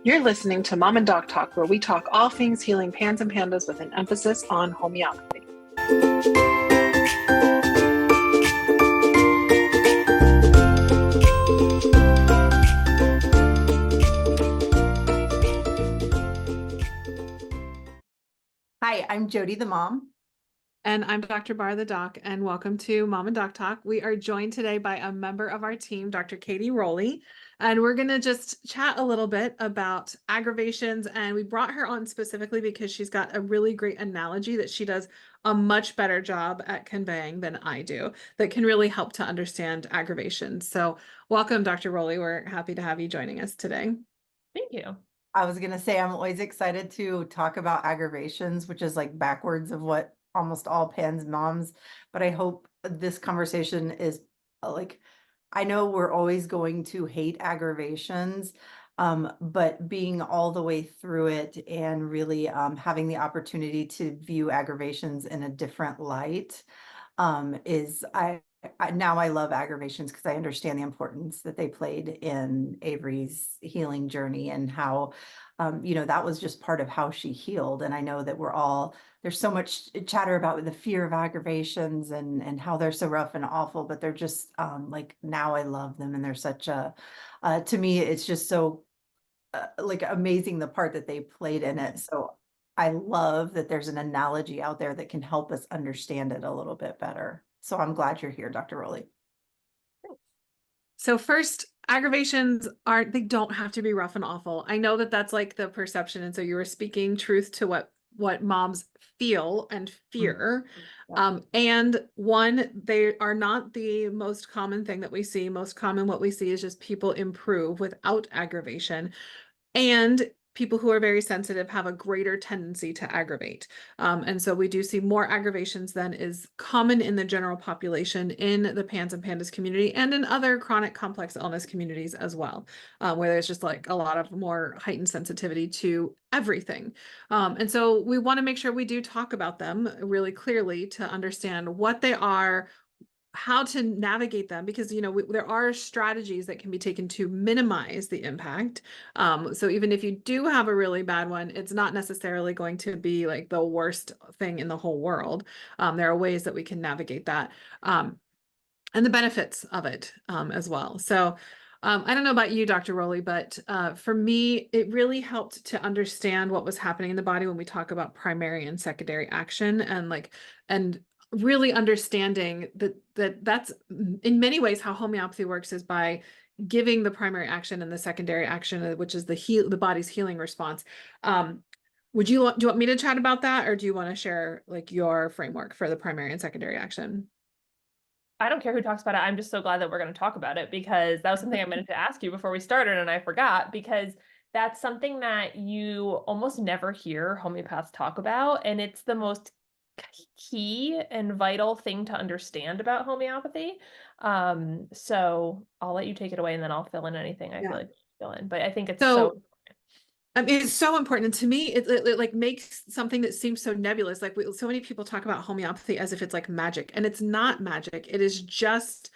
You're listening to Mom and Doc Talk, where we talk all things healing pans and pandas with an emphasis on homeopathy. Hi, I'm Jody, the mom. And I'm Dr. Barr, the doc, and welcome to Mom and Doc Talk. We are joined today by a member of our team, Dr. Katie Rowley, and we're going to just chat a little bit about aggravations. And we brought her on specifically because she's got a really great analogy that she does a much better job at conveying than I do that can really help to understand aggravations. So welcome, Dr. Rowley. We're happy to have you joining us today. Thank you. I was going to say, I'm always excited to talk about aggravations, which is like backwards of what almost all pans moms, but I hope this conversation is I know we're always going to hate aggravations, but being all the way through it and really having the opportunity to view aggravations in a different light is now I love aggravations because I understand the importance that they played in Avery's healing journey and how, that was just part of how she healed. And I know that there's so much chatter about the fear of aggravations and how they're so rough and awful, but they're just now I love them. And they're to me, it's just so amazing the part that they played in it. So I love that there's an analogy out there that can help us understand it a little bit better. So I'm glad you're here, Dr. Rowley. So first, aggravations they don't have to be rough and awful. I know that that's like the perception. And so you were speaking truth to what moms feel and fear. And one, they are not the most common thing that we see. Most common what we see is just people improve without aggravation. And people who are very sensitive have a greater tendency to aggravate. And so we do see more aggravations than is common in the general population in the PANS and PANDAS community and in other chronic complex illness communities as well, where there's just like a lot of more heightened sensitivity to everything. And so we want to make sure we do talk about them really clearly to understand what they are, how to navigate them, because there are strategies that can be taken to minimize the impact. So even if you do have a really bad one, it's not necessarily going to be like the worst thing in the whole world. There are ways that we can navigate that, and the benefits of it as well. So I don't know about you, Dr. Rowley, but for me, it really helped to understand what was happening in the body when we talk about primary and secondary action, and really understanding that's in many ways how homeopathy works, is by giving the primary action and the secondary action, which is the body's healing response. Do you want me to chat about that, or do you want to share like your framework for the primary and secondary action? I don't care who talks about it. I'm just so glad that we're going to talk about it, because that was something I meant to ask you before we started and I forgot, because that's something that you almost never hear homeopaths talk about. And it's the most key and vital thing to understand about homeopathy. So I'll let you take it away and then I'll fill in anything I feel like fill in. But I think it's so I mean, it's so important to me. It like makes something that seems so nebulous. Like so many people talk about homeopathy as if it's like magic, and it's not magic. It is just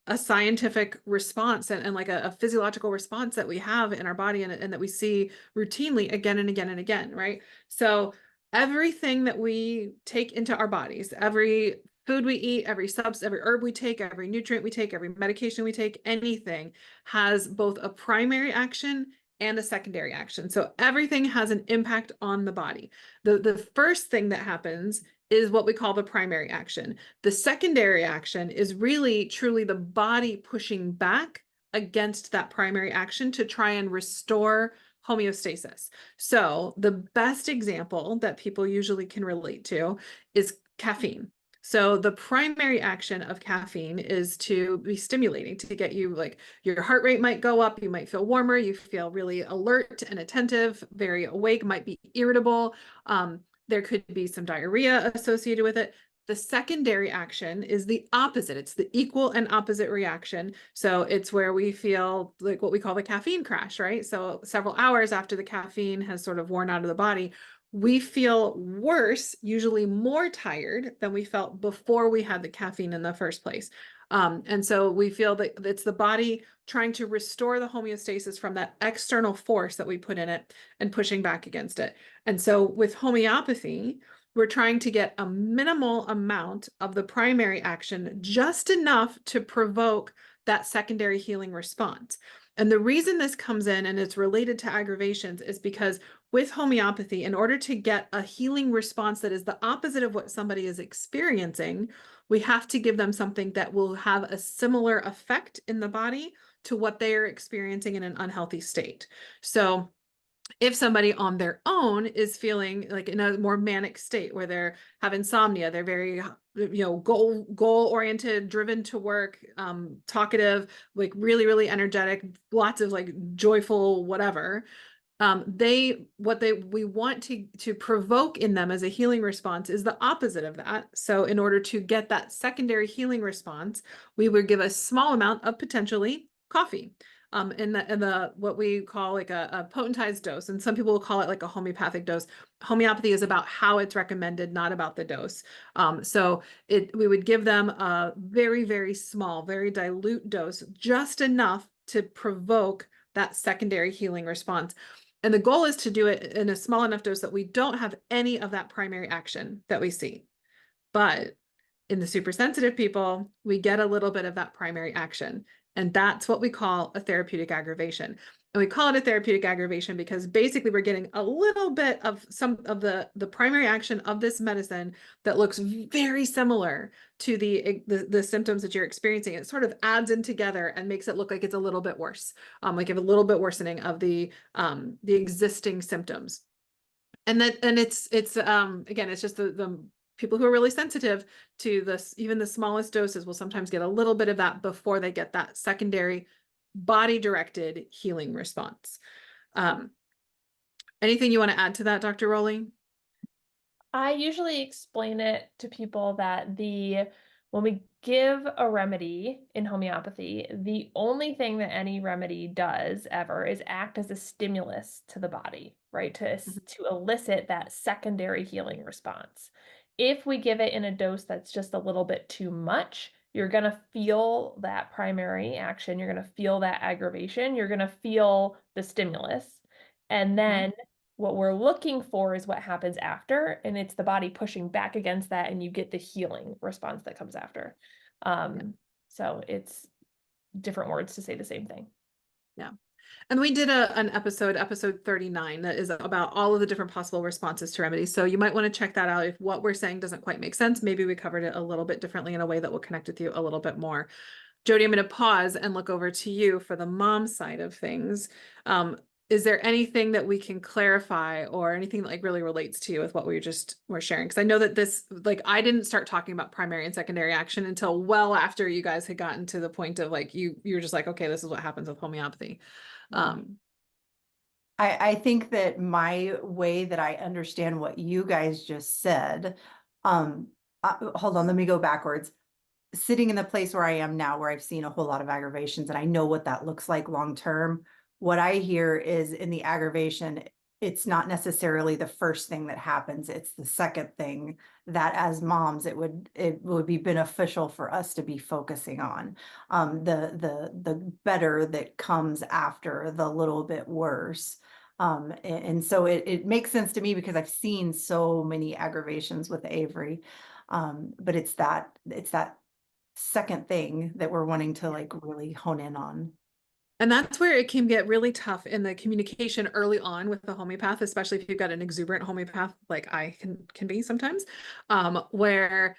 a scientific response and like a physiological response that we have in our body and that we see routinely again and again and again, right? So everything that we take into our bodies, every food we eat, every herb we take, every nutrient we take, every medication we take, anything has both a primary action and a secondary action. So everything has an impact on the body. The first thing that happens is what we call the primary action. The secondary action is really truly the body pushing back against that primary action to try and restore homeostasis. So the best example that people usually can relate to is caffeine. So the primary action of caffeine is to be stimulating, to get you, like, your heart rate might go up, you might feel warmer, you feel really alert and attentive, very awake, might be irritable. There could be some diarrhea associated with it. The secondary action is the opposite. It's the equal and opposite reaction. So it's where we feel like what we call the caffeine crash, right? So several hours after the caffeine has sort of worn out of the body, we feel worse, usually more tired than we felt before we had the caffeine in the first place. And so we feel that it's the body trying to restore the homeostasis from that external force that we put in it and pushing back against it. And so with homeopathy, we're trying to get a minimal amount of the primary action, just enough to provoke that secondary healing response. And the reason this comes in, and it's related to aggravations, is because with homeopathy, in order to get a healing response that is the opposite of what somebody is experiencing, we have to give them something that will have a similar effect in the body to what they are experiencing in an unhealthy state. So if somebody on their own is feeling like in a more manic state where they have insomnia, they're very, goal oriented, driven to work, talkative, like really energetic, lots of like joyful, whatever. We want to provoke in them as a healing response is the opposite of that. So in order to get that secondary healing response, we would give a small amount of potentially coffee. In the what we call like a potentized dose, and some people will call it like a homeopathic dose. Homeopathy is about how it's recommended, not about the dose. So we would give them a very small, very dilute dose, just enough to provoke that secondary healing response. And the goal is to do it in a small enough dose that we don't have any of that primary action that we see. But in the super sensitive people, we get a little bit of that primary action. And that's what we call a therapeutic aggravation. And we call it a therapeutic aggravation because basically we're getting a little bit of some of the primary action of this medicine that looks very similar to the symptoms that you're experiencing. It sort of adds in together and makes it look like it's a little bit worse, like a little bit worsening of the existing symptoms. And it's again, it's just the people who are really sensitive to this, even the smallest doses will sometimes get a little bit of that before they get that secondary body-directed healing response. Anything you want to add to that, Dr. Rowley? I usually explain it to people that when we give a remedy in homeopathy, the only thing that any remedy does ever is act as a stimulus to the body, right? To elicit that secondary healing response. If we give it in a dose that's just a little bit too much, you're going to feel that primary action. You're going to feel that aggravation. You're going to feel the stimulus. And then what we're looking for is what happens after, and it's the body pushing back against that, and you get the healing response that comes after. So it's different words to say the same thing. Yeah. And we did an episode 39, that is about all of the different possible responses to remedies. So you might want to check that out if what we're saying doesn't quite make sense. Maybe we covered it a little bit differently in a way that will connect with you a little bit more. Jody, I'm going to pause and look over to you for the mom side of things. Is there anything that we can clarify or anything that like really relates to you with what we were sharing? Because I know that this, like, I didn't start talking about primary and secondary action until well after you guys had gotten to the point of like, you're just like, okay, this is what happens with homeopathy. I think that my way that I understand what you guys just said, hold on, let me go backwards. Sitting in the place where I am now, where I've seen a whole lot of aggravations and I know what that looks like long term, what I hear is in the aggravation, it's not necessarily the first thing that happens. It's the second thing that as moms, it would be beneficial for us to be focusing on. The better that comes after the little bit worse. And so it makes sense to me because I've seen so many aggravations with Avery. But it's that second thing that we're wanting to like really hone in on. And that's where it can get really tough in the communication early on with the homeopath, especially if you've got an exuberant homeopath like I can be sometimes, where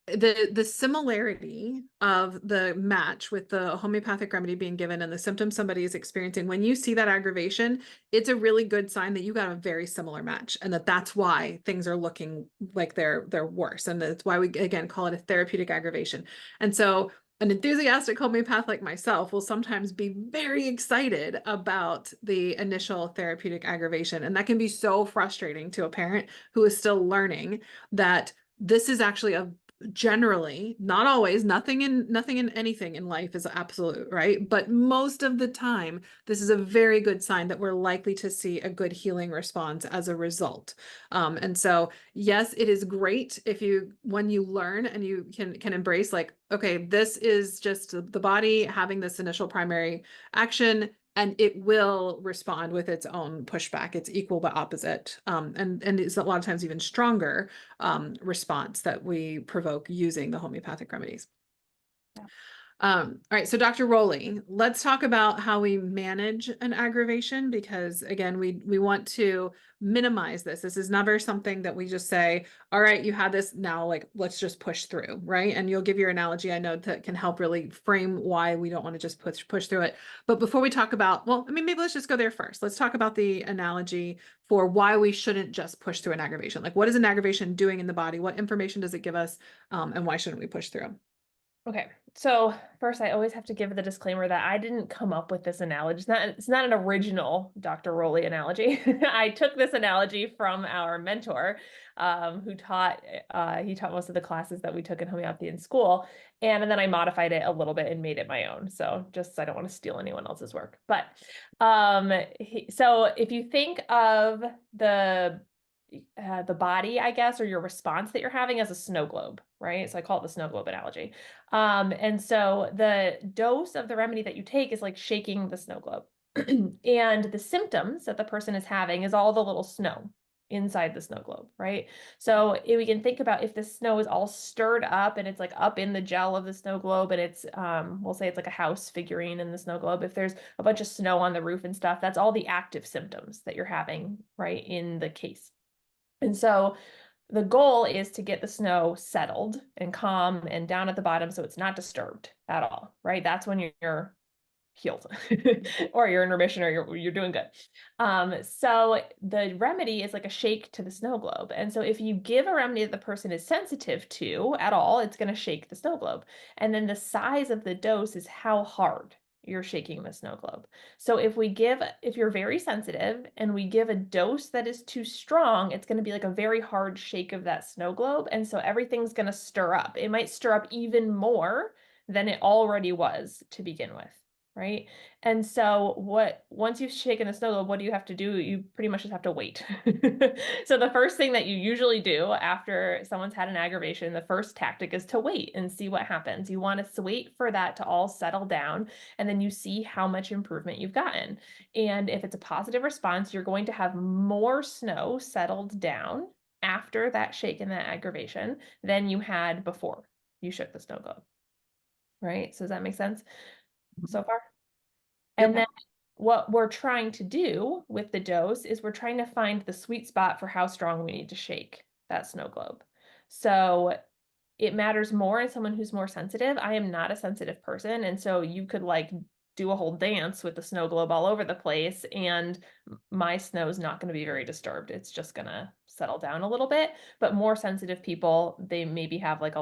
the similarity of the match with the homeopathic remedy being given and the symptoms somebody is experiencing, when you see that aggravation, it's a really good sign that you got a very similar match, and that's why things are looking like they're worse, and that's why we again call it a therapeutic aggravation. And so an enthusiastic homeopath like myself will sometimes be very excited about the initial therapeutic aggravation. And that can be so frustrating to a parent who is still learning that this is actually a generally, not always, nothing in anything in life is absolute, right? But most of the time, this is a very good sign that we're likely to see a good healing response as a result. And so, yes, it is great if when you learn and you can embrace, like, okay, this is just the body having this initial primary action, and it will respond with its own pushback. It's equal but opposite. And it's a lot of times even stronger response that we provoke using the homeopathic remedies. All right, so Dr. Rowley, let's talk about how we manage an aggravation, because again, we want to minimize this. This is never something that we just say, all right, you had this, now like let's just push through, right? And you'll give your analogy, I know, that can help really frame why we don't want to just push through it. But before we talk about, well, I mean, maybe let's just go there first. Let's talk about the analogy for why we shouldn't just push through an aggravation. Like, what is an aggravation doing in the body? What information does it give us? And why shouldn't we push through? Okay, so first, I always have to give the disclaimer that I didn't come up with this analogy. It's not an original Dr. Rowley analogy. I took this analogy from our mentor, who taught he taught most of the classes that we took in homeopathy in school, and then I modified it a little bit and made it my own. So just I don't want to steal anyone else's work, but so if you think of the body, I guess, or your response that you're having as a snow globe, right? So I call it the snow globe analogy. And so the dose of the remedy that you take is like shaking the snow globe. And the symptoms that the person is having is all the little snow inside the snow globe, right? So if we can think about if the snow is all stirred up and it's like up in the gel of the snow globe, and it's we'll say it's like a house figurine in the snow globe. If there's a bunch of snow on the roof and stuff, that's all the active symptoms that you're having, right, in the case. And so the goal is to get the snow settled and calm and down at the bottom so it's not disturbed at all, right? That's when you're healed or you're in remission, or you're doing good. So the remedy is like a shake to the snow globe. And so if you give a remedy that the person is sensitive to at all, it's going to shake the snow globe. And then the size of the dose is how hard you're shaking the snow globe. So if you're very sensitive and we give a dose that is too strong, it's going to be like a very hard shake of that snow globe. And so everything's going to stir up. It might stir up even more than it already was to begin with. Right. And so once you've shaken the snow globe, what do you have to do? You pretty much just have to wait. So the first thing that you usually do after someone's had an aggravation, the first tactic is to wait and see what happens. You want to wait for that to all settle down, and then you see how much improvement you've gotten. And if it's a positive response, you're going to have more snow settled down after that shake and that aggravation than you had before you shook the snow globe. Right. So does that make sense so far? And then what we're trying to do with the dose is we're trying to find the sweet spot for how strong we need to shake that snow globe. So it matters more in someone who's more sensitive. I am not a sensitive person. And so you could like do a whole dance with the snow globe all over the place, and my snow is not going to be very disturbed. It's just going to settle down a little bit. But more sensitive people, they maybe have like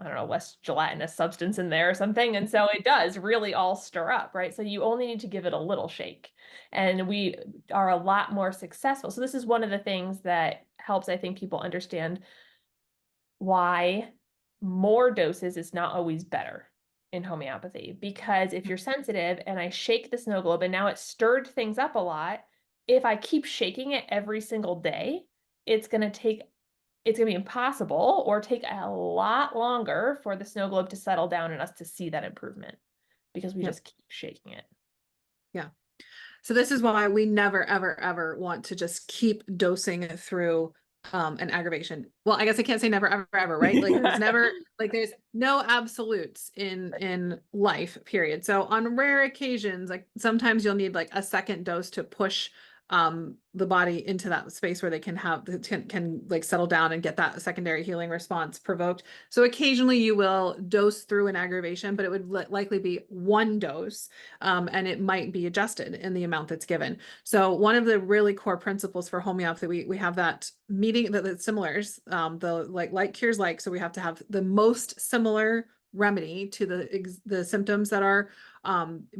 I don't know, less gelatinous substance in there or something. And so it does really all stir up, right? So you only need to give it a little shake. And we are a lot more successful. So this is one of the things that helps, I think, people understand why more doses is not always better in homeopathy. Because if you're sensitive and I shake the snow globe and now it stirred things up a lot, if I keep shaking it every single day, it's going to be impossible or take a lot longer for the snow globe to settle down and us to see that improvement, because we just keep shaking it. Yeah. So this is why we never, ever, ever want to just keep dosing through an aggravation. Well, I guess I can't say never, ever, ever, right? Like it's never, like there's no absolutes in life, period. So on rare occasions, like sometimes you'll need like a second dose to push the body into that space where they can like settle down and get that secondary healing response provoked. So occasionally you will dose through an aggravation, but it would likely be one dose, and it might be adjusted in the amount that's given. So one of the really core principles for homeopathy, we have that meeting that similars, the like cures like, so we have to have the most similar remedy to the symptoms that are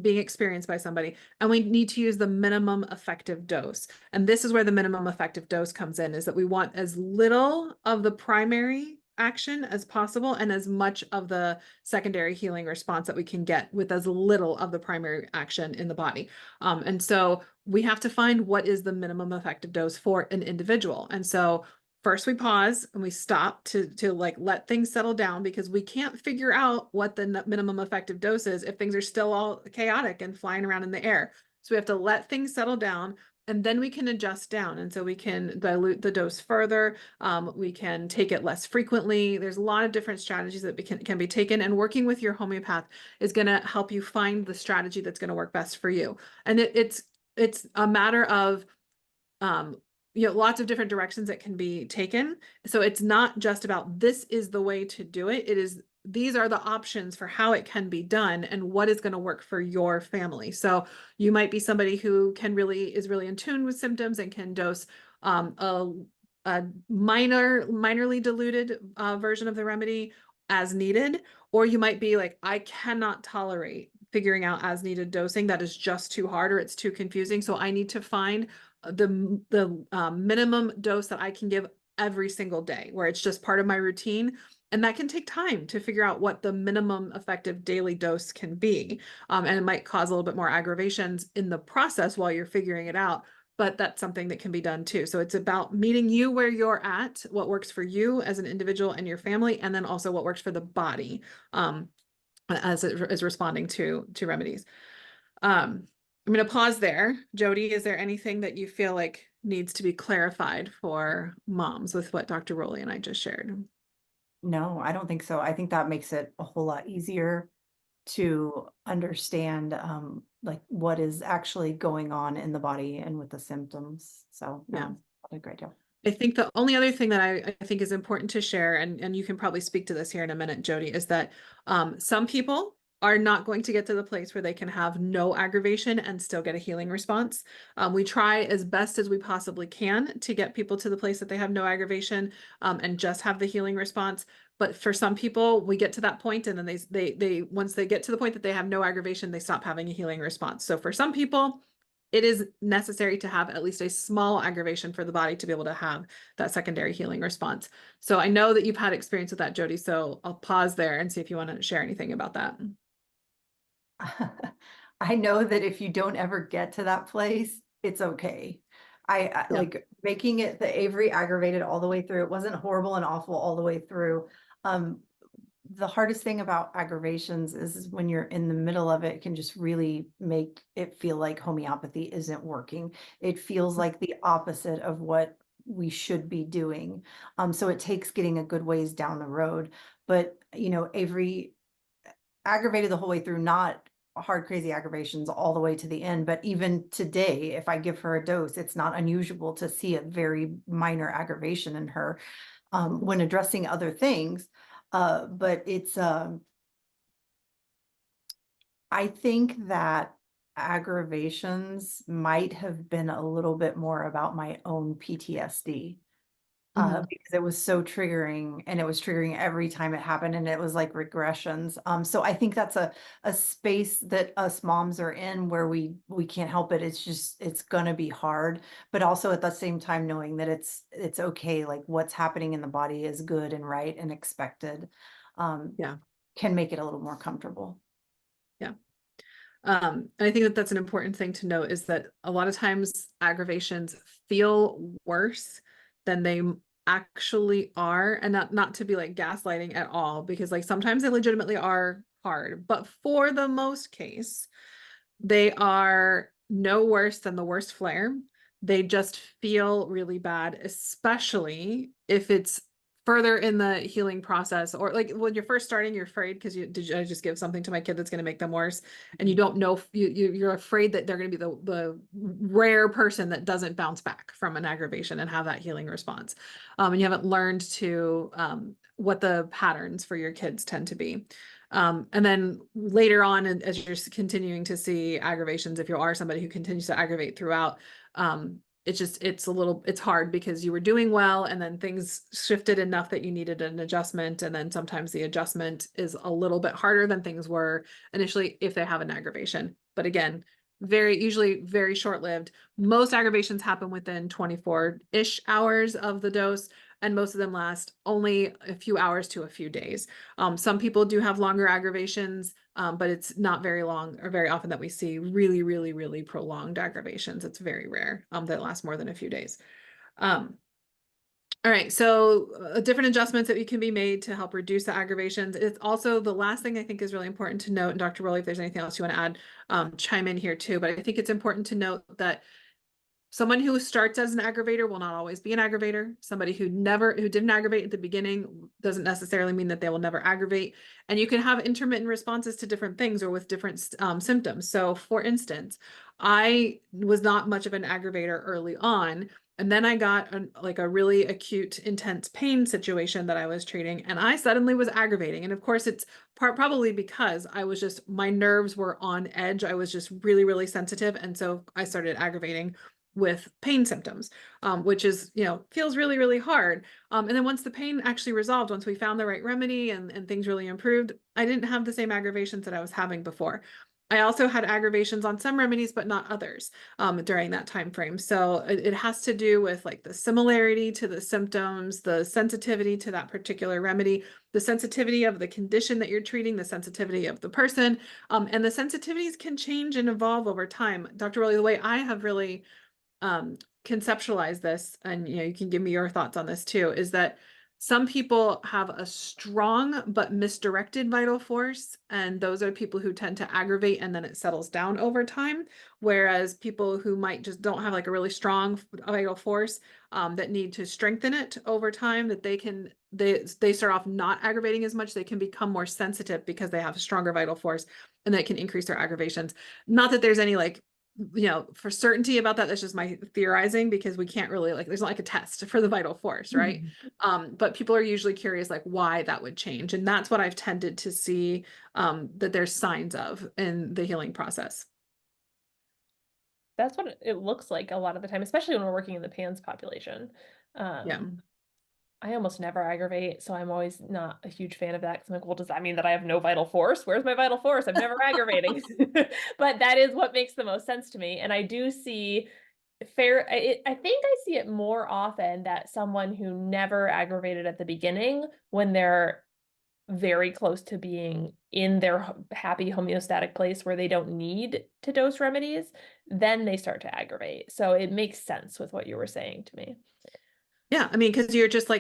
being experienced by somebody, and we need to use the minimum effective dose. And this is where the minimum effective dose comes in, is that we want as little of the primary action as possible and as much of the secondary healing response that we can get with as little of the primary action in the body. And so we have to find what is the minimum effective dose for an individual. And so first we pause and we stop to like let things settle down, because we can't figure out what the minimum effective dose is if things are still all chaotic and flying around in the air. So we have to let things settle down, and then we can adjust down. And so we can dilute the dose further. We can take it less frequently. There's a lot of different strategies that can be taken, and working with your homeopath is going to help you find the strategy that's going to work best for you. And it's a matter of, lots of different directions that can be taken. So it's not just about this is the way to do it. It is, these are the options for how it can be done and what is going to work for your family. So you might be somebody who is really in tune with symptoms and can dose a minorly diluted version of the remedy as needed. Or you might be like, I cannot tolerate figuring out as needed dosing. That is just too hard, or it's too confusing. So I need to find the minimum dose that I can give every single day, where it's just part of my routine. And that can take time to figure out what the minimum effective daily dose can be. And it might cause a little bit more aggravations in the process while you're figuring it out, but that's something that can be done too. So it's about meeting you where you're at, what works for you as an individual and your family, and then also what works for the body as it is responding to remedies. I'm going to pause there. Jody, is there anything that you feel like needs to be clarified for moms with what Dr. Rowley and I just shared? No, I don't think so. I think that makes it a whole lot easier to understand like what is actually going on in the body and with the symptoms. So Yeah. no, what a great job. I think the only other thing that I think is important to share, and you can probably speak to this here in a minute, Jody, is that some people are not going to get to the place where they can have no aggravation and still get a healing response. We try as best as we possibly can to get people to the place that they have no aggravation and just have the healing response. But for some people, we get to that point, and then they once they get to the point that they have no aggravation, they stop having a healing response. So for some people, it is necessary to have at least a small aggravation for the body to be able to have that secondary healing response. So I know that you've had experience with that, Jody. So I'll pause there and see if you want to share anything about that. I know that if you don't ever get to that place, it's okay. I like making it the Avery aggravated all the way through. It wasn't horrible and awful all the way through. The hardest thing about aggravations is when you're in the middle of it, it can just really make it feel like homeopathy isn't working. It feels like the opposite of what we should be doing. So it takes getting a good ways down the road. But Avery aggravated the whole way through, not hard, crazy aggravations all the way to the end. But even today, if I give her a dose, it's not unusual to see a very minor aggravation in her when addressing other things. But it's, I think that aggravations might have been a little bit more about my own PTSD. Because it was so triggering, and it was triggering every time it happened, and it was like regressions. So I think that's a space that us moms are in where we can't help it. It's gonna be hard, but also at the same time knowing that it's okay. Like what's happening in the body is good and right and expected. Yeah. Can make it a little more comfortable. Yeah. And I think that that's an important thing to note, is that a lot of times aggravations feel worse than they actually are. And not to be like gaslighting at all, because like sometimes they legitimately are hard, but for the most case, they are no worse than the worst flare. They just feel really bad, especially if it's further in the healing process, or like when you're first starting, you're afraid because did I just give something to my kid that's going to make them worse, and you don't know, you're afraid that they're going to be the rare person that doesn't bounce back from an aggravation and have that healing response, and you haven't learned to what the patterns for your kids tend to be. And then later on, as you're continuing to see aggravations, if you are somebody who continues to aggravate throughout, it's hard because you were doing well and then things shifted enough that you needed an adjustment. And then sometimes the adjustment is a little bit harder than things were initially if they have an aggravation. But again, usually very short-lived. Most aggravations happen within 24-ish hours of the dose. and most of them last only a few hours to a few days. Some people do have longer aggravations, but it's not very long or very often that we see really, really, really prolonged aggravations. It's very rare that last more than a few days. All right, so different adjustments that can be made to help reduce the aggravations. It's also the last thing I think is really important to note, and Dr. Rowley, if there's anything else you want to add, chime in here too, but I think it's important to note that someone who starts as an aggravator will not always be an aggravator. Somebody who didn't aggravate at the beginning doesn't necessarily mean that they will never aggravate. And you can have intermittent responses to different things or with different symptoms. So for instance, I was not much of an aggravator early on. And then I got a really acute, intense pain situation that I was treating, and I suddenly was aggravating. And of course, it's probably because my nerves were on edge. I was just really, really sensitive. And so I started aggravating with pain symptoms, which is, feels really, really hard. And then once the pain actually resolved, once we found the right remedy and things really improved, I didn't have the same aggravations that I was having before. I also had aggravations on some remedies, but not others during that time frame. So it has to do with like the similarity to the symptoms, the sensitivity to that particular remedy, the sensitivity of the condition that you're treating, the sensitivity of the person, and the sensitivities can change and evolve over time. Dr. Rowley, the way I have really conceptualize this, and you can give me your thoughts on this too, is that some people have a strong but misdirected vital force, and those are people who tend to aggravate and then it settles down over time. Whereas people who might just don't have like a really strong vital force that need to strengthen it over time, that they start off not aggravating as much, they can become more sensitive because they have a stronger vital force, and that can increase their aggravations. Not that there's any for certainty about that. That's just my theorizing, because we can't really there's not like a test for the vital force, right? But people are usually curious why that would change, and that's what I've tended to see that there's signs of in the healing process. That's what it looks like a lot of the time, especially when we're working in the PANS population. Yeah. I almost never aggravate, so I'm always not a huge fan of that, because I'm like, well, does that mean that I have no vital force? Where's my vital force? I'm never aggravating. But that is what makes the most sense to me. And I do see I think I see it more often that someone who never aggravated at the beginning, when they're very close to being in their happy homeostatic place where they don't need to dose remedies, then they start to aggravate. So it makes sense with what you were saying to me. Yeah, I mean, because you're just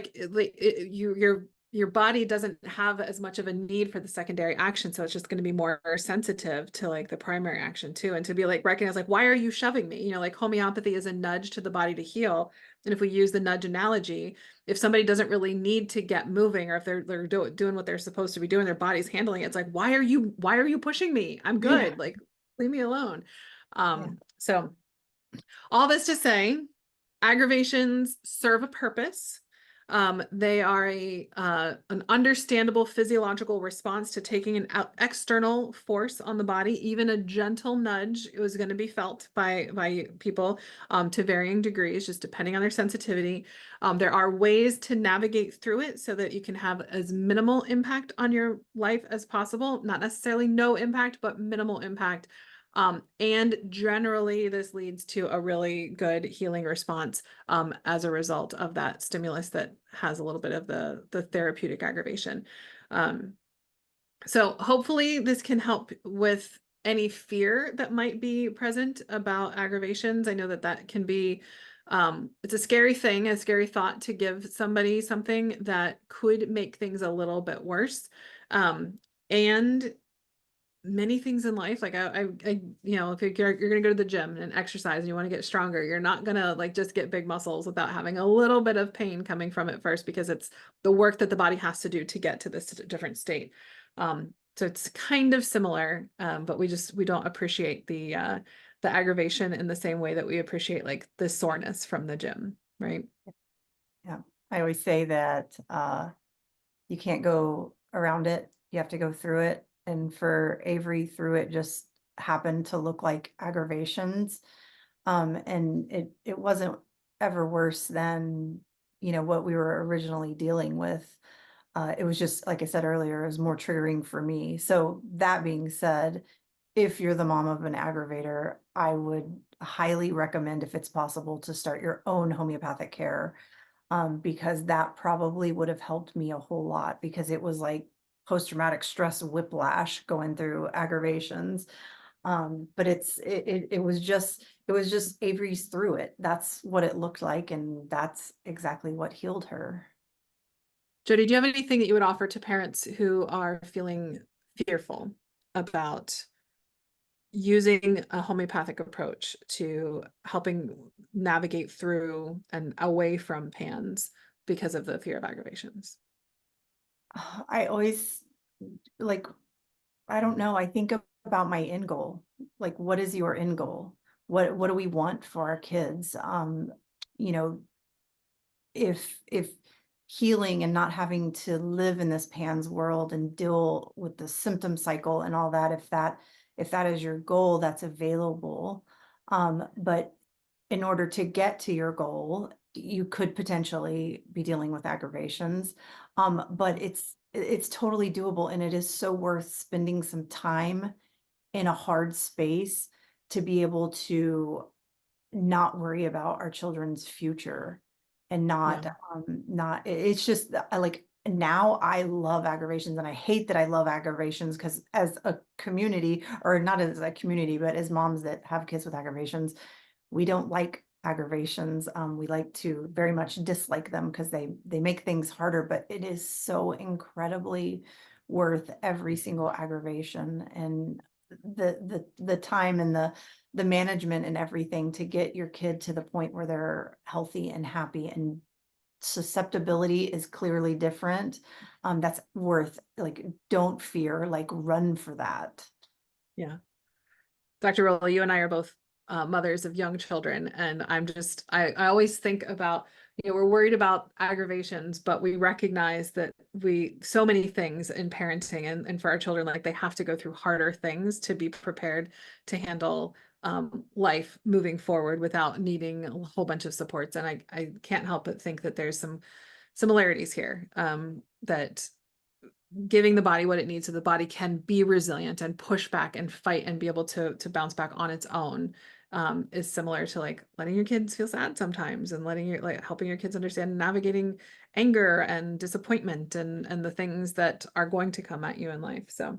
your body doesn't have as much of a need for the secondary action, so it's just going to be more sensitive to the primary action too, and to be recognize why are you shoving me? Homeopathy is a nudge to the body to heal, and if we use the nudge analogy, if somebody doesn't really need to get moving, or if they're doing what they're supposed to be doing, their body's handling it, it's why are you pushing me? I'm good, leave me alone. So all this to say, aggravations serve a purpose. They are an understandable physiological response to taking an external force on the body. Even a gentle nudge is going to be felt by people to varying degrees, just depending on their sensitivity. There are ways to navigate through it so that you can have as minimal impact on your life as possible. Not necessarily no impact, but minimal impact. And generally, this leads to a really good healing response as a result of that stimulus that has a little bit of the therapeutic aggravation. So hopefully this can help with any fear that might be present about aggravations. I know that can be, it's a scary thing, a scary thought to give somebody something that could make things a little bit worse. And many things in life, if you're gonna go to the gym and exercise and you want to get stronger, you're not gonna just get big muscles without having a little bit of pain coming from it first, because it's the work that the body has to do to get to this different state. So it's kind of similar, but we don't appreciate the aggravation in the same way that we appreciate the soreness from the gym, right? Yeah, I always say that you can't go around it, you have to go through it. And for Avery, through it just happened to look like aggravations. And it wasn't ever worse than, what we were originally dealing with. It was just, like I said earlier, it was more triggering for me. So that being said, if you're the mom of an aggravator, I would highly recommend, if it's possible, to start your own homeopathic care. because that probably would have helped me a whole lot, because it was like post-traumatic stress whiplash going through aggravations. But it was just Avery's through it. That's what it looked like, and that's exactly what healed her. Jody, do you have anything that you would offer to parents who are feeling fearful about using a homeopathic approach to helping navigate through and away from PANS because of the fear of aggravations? I always like, I don't know. I think about my end goal. Like, what is your end goal? What do we want for our kids? You know, if healing and not having to live in this PANS world and deal with the symptom cycle and all that, if that is your goal, that's available. But in order to get to your goal, you could potentially be dealing with aggravations. But it's totally doable, and it is so worth spending some time in a hard space to be able to not worry about our children's future, and not it's just I like, now I love aggravations, and I hate that I love aggravations, because as a community, or not as a community, but as moms that have kids with aggravations, we don't like aggravations. We like to very much dislike them because they make things harder, but it is so incredibly worth every single aggravation, and the time and the management and everything to get your kid to the point where they're healthy and happy, and susceptibility is clearly different. That's worth, like, don't fear, like, run for that. Yeah. Dr. Rowley, you and I are both mothers of young children, and I always think about, we're worried about aggravations, but we recognize that so many things in parenting and for our children, like, they have to go through harder things to be prepared to handle life moving forward without needing a whole bunch of supports. And I can't help but think that there's some similarities here, that giving the body what it needs so the body can be resilient and push back and fight and be able to bounce back on its own, is similar to, like, letting your kids feel sad sometimes, and helping your kids understand navigating anger and disappointment and the things that are going to come at you in life. So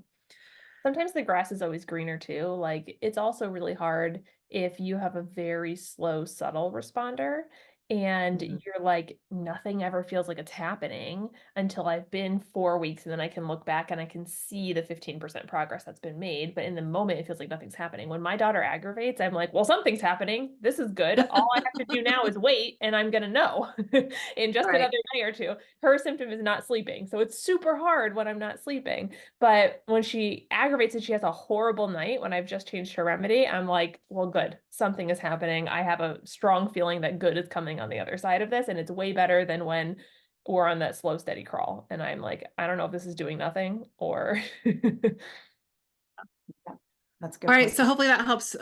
Sometimes the grass is always greener too. Like, it's also really hard if you have a very slow, subtle responder and you're like, nothing ever feels like it's happening until I've been 4 weeks, and then I can look back and I can see the 15% progress that's been made. But in the moment, it feels like nothing's happening. When my daughter aggravates, I'm like, well, something's happening. This is good. All I have to do now is wait, and I'm going to know in just Right. another day or two. Her symptom is not sleeping. So it's super hard when I'm not sleeping. But when she aggravates and she has a horrible night, when I've just changed her remedy, I'm like, well, good. Something is happening. I have a strong feeling that good is coming on the other side of this. And it's way better than when we're on that slow, steady crawl. And I'm like, I don't know if this is doing nothing or. That's good. All right, so hopefully that helps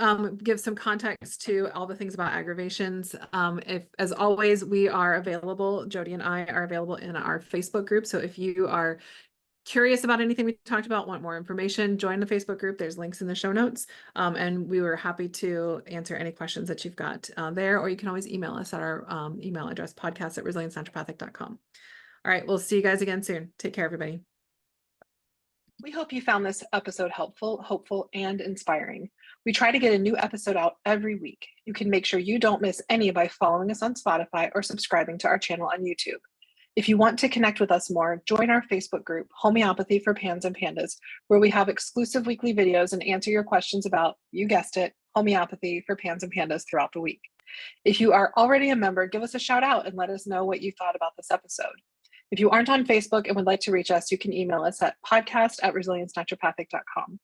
give some context to all the things about aggravations. If, as always, we are available, Jody and I are available in our Facebook group. So if you are curious about anything we talked about, want more information, join the Facebook group. There's links in the show notes. And we were happy to answer any questions that you've got there, or you can always email us at our email address, podcast@resiliencенaturopathic.com. All right, we'll see you guys again soon. Take care, everybody. We hope you found this episode helpful, hopeful, and inspiring. We try to get a new episode out every week. You can make sure you don't miss any by following us on Spotify or subscribing to our channel on YouTube. If you want to connect with us more, join our Facebook group, Homeopathy for Pans and Pandas, where we have exclusive weekly videos and answer your questions about, you guessed it, homeopathy for pans and pandas throughout the week. If you are already a member, give us a shout out and let us know what you thought about this episode. If you aren't on Facebook and would like to reach us, you can email us at podcast@resiliencенaturopathic.com.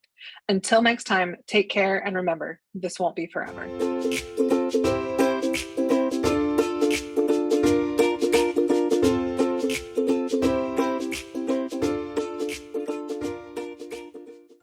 Until next time, take care, and remember, this won't be forever.